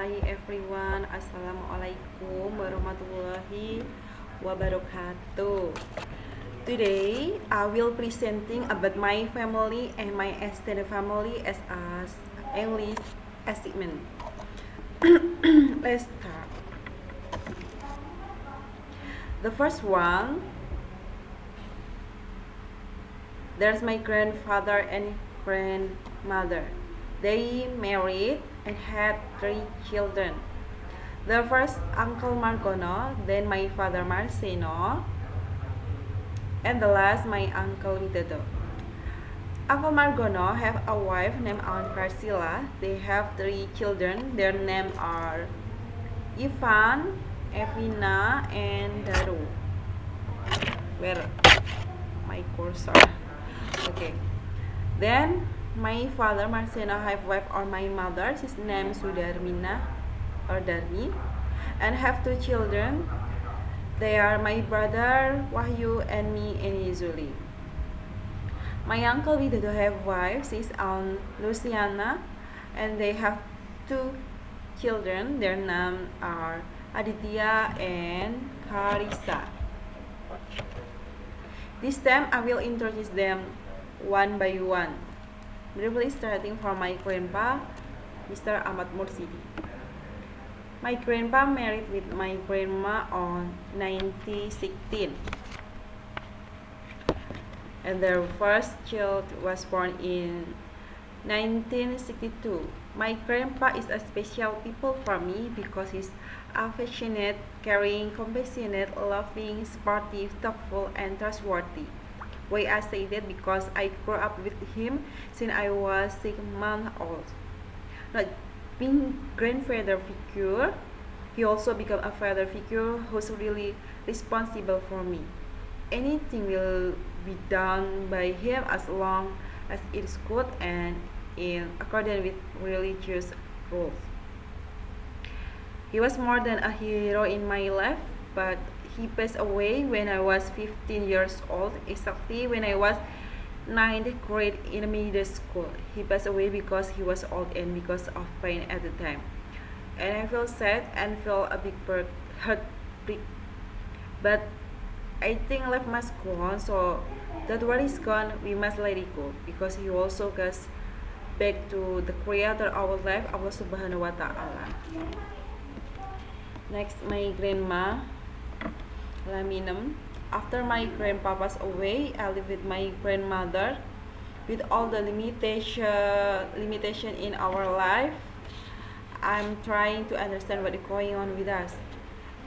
Hi everyone, Assalamualaikum warahmatullahi wabarakatuh. Today I will presenting about my family and my extended family as English assignment. Let's start. The first one, there's my grandfather and grandmother. They married and had 3 children. The first Uncle Margono, then my father Marceno, and the last my Uncle Widodo. Uncle Margono have a wife named Aunt Priscilla. They have 3 children. Their names are Ivan, Evina, and Daru. Where my cursor? Okay. Then my father Marcena have wife on my mother. His name Sudarmina or Darmi, and have 2 children. They are my brother Wahyu and me and Yuzuli. My uncle Widodo have wives. She's Aunt Luciana, and they have 2 children. Their names are Aditya and Karisa. This time I will introduce them one by one. Briefly starting from my grandpa, Mr. Ahmad Mursidi. My grandpa married with my grandma on 1916, and their first child was born in 1962. My grandpa is a special people for me because he's affectionate, caring, compassionate, loving, sportive, thoughtful, and trustworthy. Why I say that because I grew up with him since I was 6 months old. Not being grandfather figure, he also became a father figure who's really responsible for me. Anything will be done by him as long as it is good and in accordance with religious rules. He was more than a hero in my life, but he passed away when I was 15 years old, exactly when I was 9th grade in middle school. He passed away because he was old and because of pain at the time. And I feel sad and feel a big heartbreak. But I think life must go on, so that what is gone, we must let it go because he also goes back to the creator of our life, Allah Subhanahu wa Ta'ala. Next, my grandma Laminem. After my grandpa passed away, I live with my grandmother. With all the limitation in our life, I'm trying to understand what is going on with us.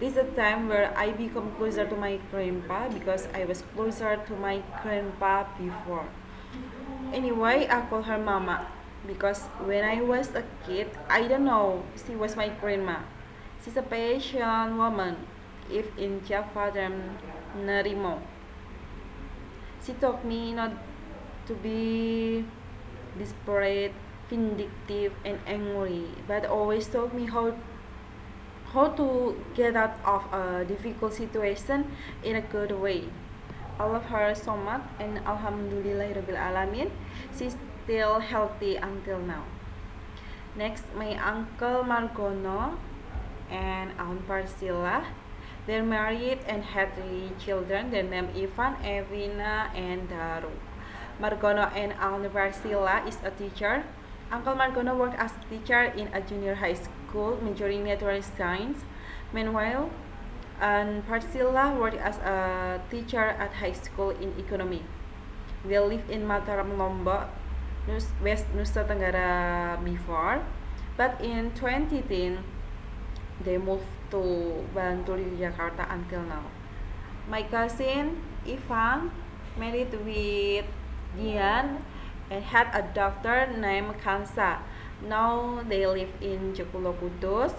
This is a time where I become closer to my grandpa because I was closer to my grandpa before. Anyway, I call her mama because when I was a kid, I don't know she was my grandma. She's a patient woman, if in Java term Nerimo. She taught me not to be desperate, vindictive, and angry, but always taught me how to get out of a difficult situation in a good way. I love her so much, and Alhamdulillahirabbil alamin, she's still healthy until now. Next, my uncle Margono and Aunt Priscilla. They're married and had 3 children. Their name Ivan, Evina, and Daru. Margono and Aunt Priscilla is a teacher. Uncle Margono worked as a teacher in a junior high school, majoring in natural science. Meanwhile, Aunt Priscilla worked as a teacher at high school in economy. They live in Mataram, Lombok, West Nusa Tenggara before, but in 2010 they moved to Bantul, Jakarta until now. My cousin Ivan married with Dian and had a daughter named Kansa. Now they live in Jekulo Kudus.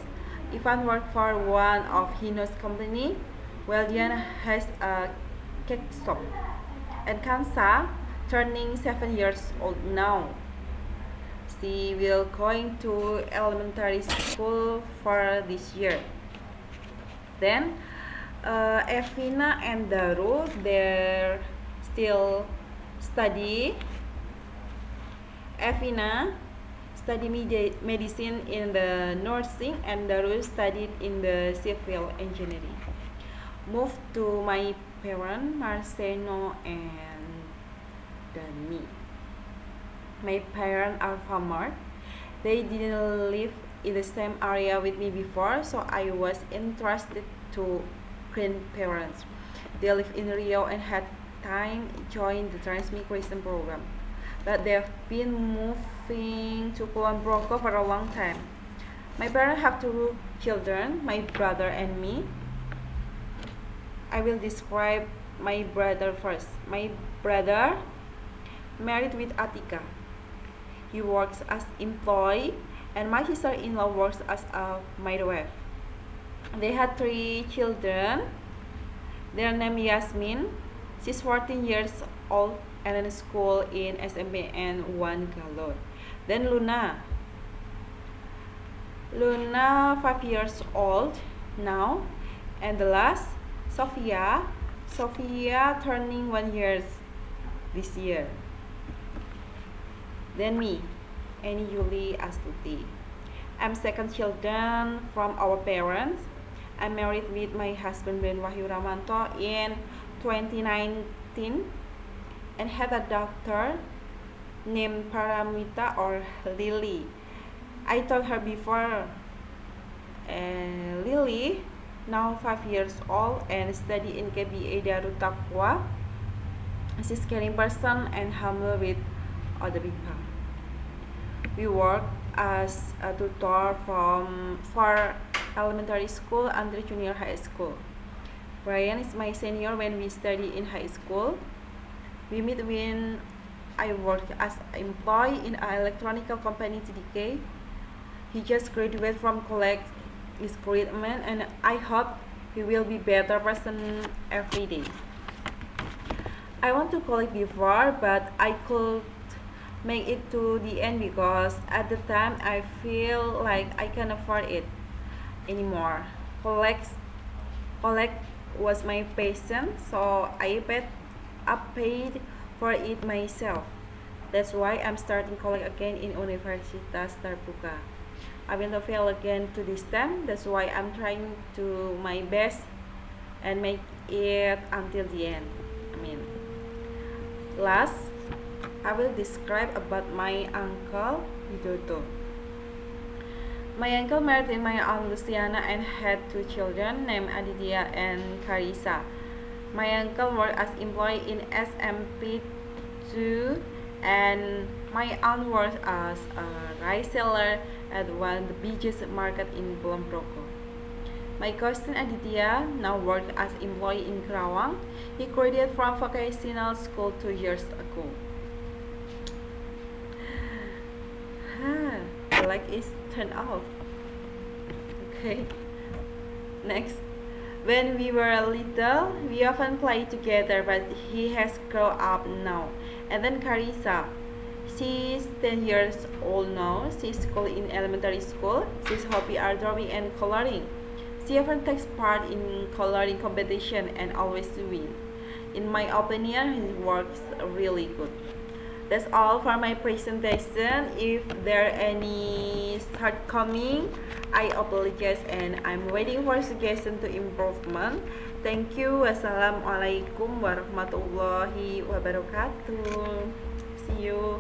Ivan worked for one of Hino's company, while Dian has a cake shop. And Kansa turning 7 years old now. She will going to elementary school for this year. Then Evina and Daru, they're still study. Evina studied medicine in the nursing, and Darul studied in the civil engineering. Moved to my parents, Marceno and Dani. My parents are farmers. They didn't live in the same area with me before, so I was interested to grandparents. They live in Rio and had time join the transmigration program, but they've been moving to Kulon Progo for a long time. My parents have two children, my brother and me. I will describe my brother first. My brother married with Atika. He works as employee, and my sister-in-law works as a midwife. They had three children. Their name Yasmin. She's 14 years old and in school in SMPN 1 Galot. Then Luna. Luna 5 years old now. And the last, Sophia. Sophia turning 1 year this year. Then me, Annie Yuli Astuti. I'm second children from our parents. I married with my husband Ben Wahyu Ramanto in 2019 and had a daughter named Paramita or Lily. I told her before, Lily, now 5 years old and study in KBA Darut Taqwa. She's caring person and humble with other people. We work as a tutor for elementary school and junior high school. Brian is my senior when we study in high school. We meet when I worked as employee in an electronic company TDK. He just graduated from college. He's great man, and I hope he will be better person every day. I want to collect before, but I could make it to the end because at the time I feel like I can't afford it anymore. Collect was my passion, so I paid for it myself. That's why I'm starting college again in Universitas Terbuka. I will not fail again to this time. That's why I'm trying to my best and make it until the end. Last, I will describe about my uncle Widodo. My uncle married my aunt Luciana and had two children named Aditya and Carissa. My uncle worked as employee in SMP2 and my aunt worked as a rice seller at one of the biggest market in Kulon Progo. My cousin Aditya now works as employee in Kerawang. He graduated from vocational school 2 years ago. The light is turned off. Okay. Next. When we were little, we often played together, but he has grown up now. And then Carissa, she's 10 years old now. She's school in elementary school. She's hobby art drawing and coloring. She often takes part in coloring competition and always win. In my opinion, his works really good. That's all for my presentation. If there are any shortcoming, I apologize and I'm waiting for suggestion to improvement. Thank you. Wassalamualaikum warahmatullahi wabarakatuh. See you.